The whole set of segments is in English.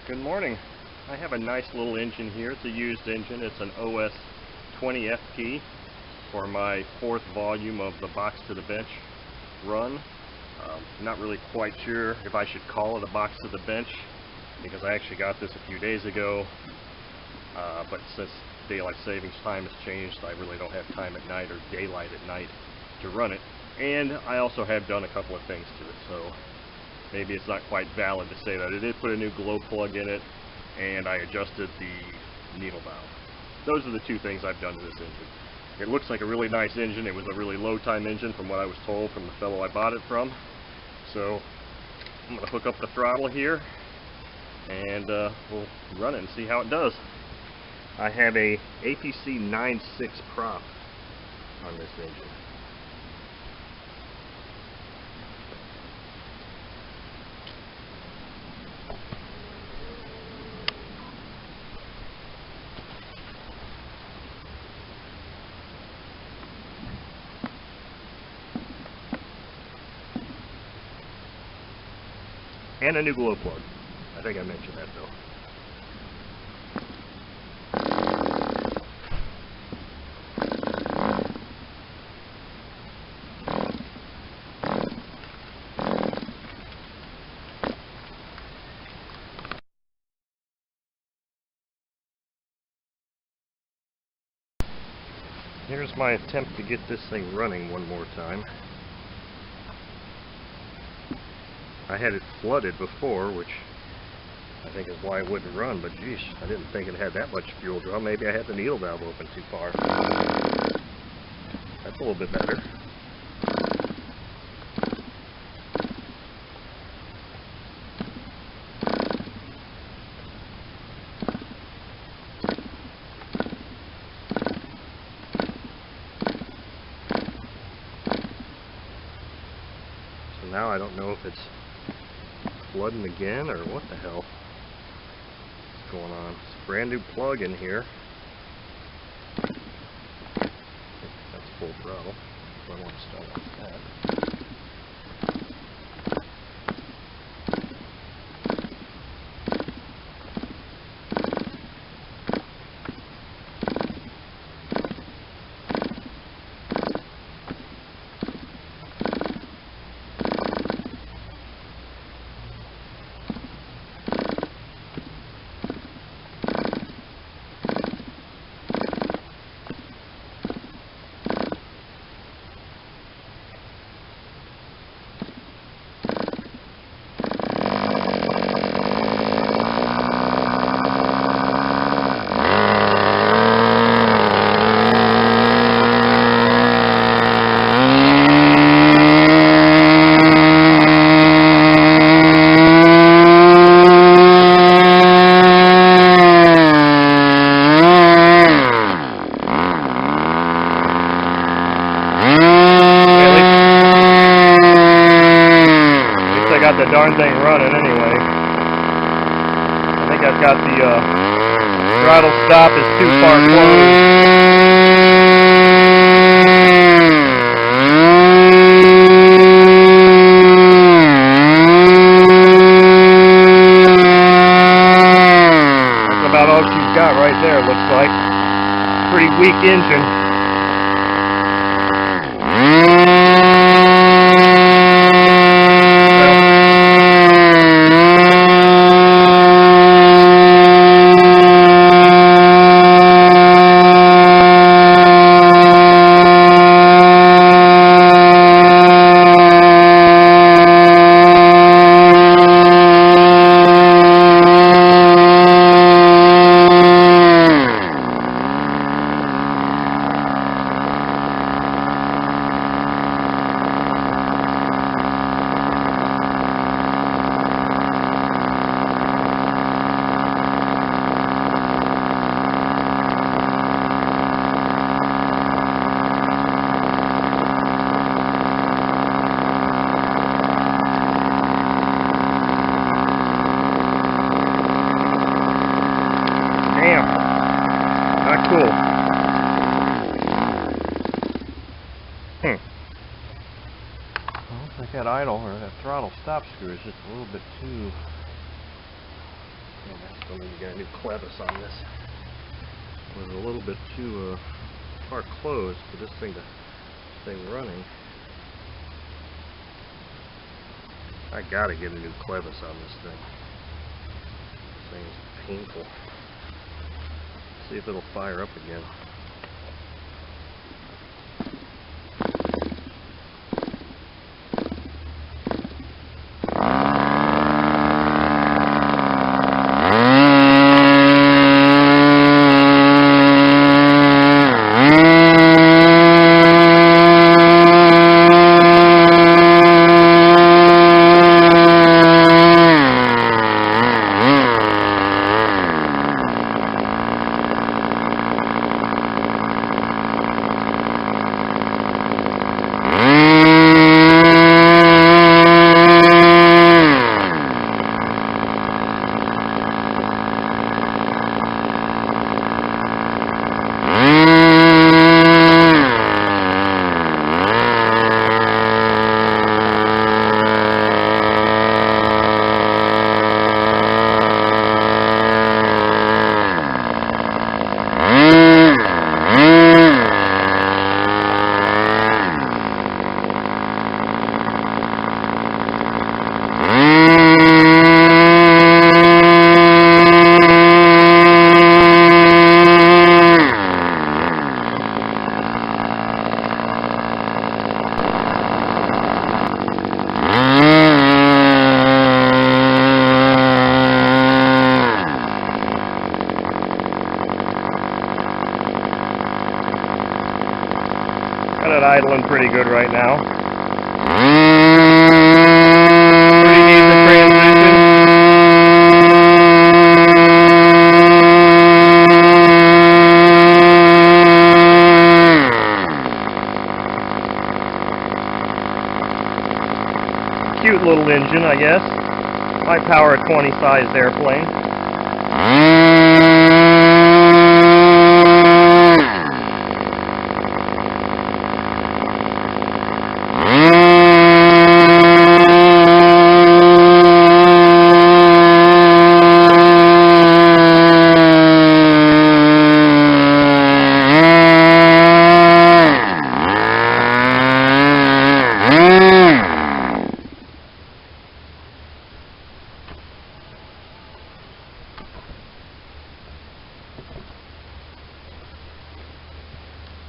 Good morning. I have a nice little engine here. It's a used engine. It's an OS 20 FP for my fourth volume of the Box to the Bench run. Not really quite sure if I should call it a Box to the Bench because I actually got this a few days ago, but since daylight savings time has changed, I really don't have time at night or daylight at night to run it. And I also have done a couple of things to it, so maybe it's not quite valid to say that. I did put a new glow plug in it, and I adjusted the needle valve. Those are the two things I've done to this engine. It looks like a really nice engine. It was a really low time engine from what I was told from the fellow I bought it from. So I'm going to hook up the throttle here, and we'll run it and see how it does. I have a APC 9.6 prop on this engine. And a new glow plug. I think I mentioned that though. Here's my attempt to get this thing running one more time. I had it flooded before, which I think is why it wouldn't run, but geez, I didn't think it had that much fuel draw. Maybe I had the needle valve open too far. That's a little bit better. So now I don't know if it's flooding again or what the hell is going on. It's a brand new plug in here. That's full throttle. So I want to start like that. Got the darn thing running anyway. I think I've got the throttle stop is too far closed. That's about all she's got right there, looks like. Pretty weak engine. Not cool. Well, I think that idle or that throttle stop screw is just a little bit too I still need to get a new clevis on this. It was a little bit too far closed for this thing to stay running. I gotta get a new clevis on this thing. This thing is painful. See if it'll fire up again. Got it idling pretty good right now. Pretty decent transmission. Cute little engine, I guess. High power 20 sized airplane.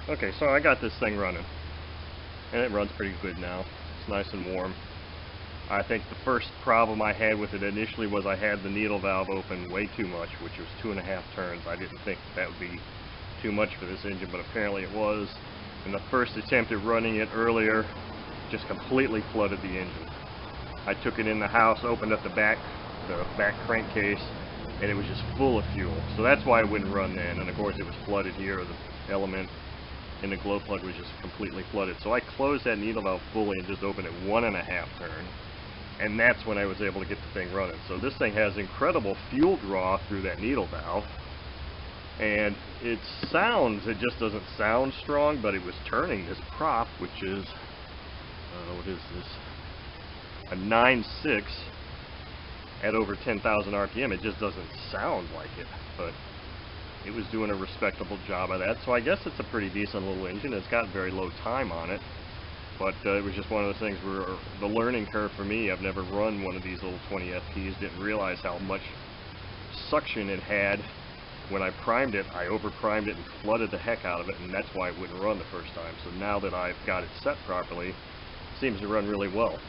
Okay, so I got this thing running, and it runs pretty good now. It's nice and warm. I think the first problem I had with it initially was I had the needle valve open way too much, which was 2.5 turns. I didn't think that would be too much for this engine, but apparently it was. And the first attempt at running it earlier just completely flooded the engine. I took it in the house, opened up the back crankcase, and it was just full of fuel. So that's why it wouldn't run then. And of course it was flooded here. The element in the glow plug was just completely flooded. So I closed that needle valve fully and just opened it 1.5 turn. And that's when I was able to get the thing running. So this thing has incredible fuel draw through that needle valve. And it just doesn't sound strong, but it was turning this prop, which is, what is this? A 9.6 at over 10,000 RPM. It just doesn't sound like it, but it was doing a respectable job of that. So I guess it's a pretty decent little engine. It's got very low time on it, but it was just one of those things where the learning curve for me, I've never run one of these little 20 FPs, didn't realize how much suction it had. When I primed it, I over-primed it and flooded the heck out of it, and that's why it wouldn't run the first time. So now that I've got it set properly, it seems to run really well.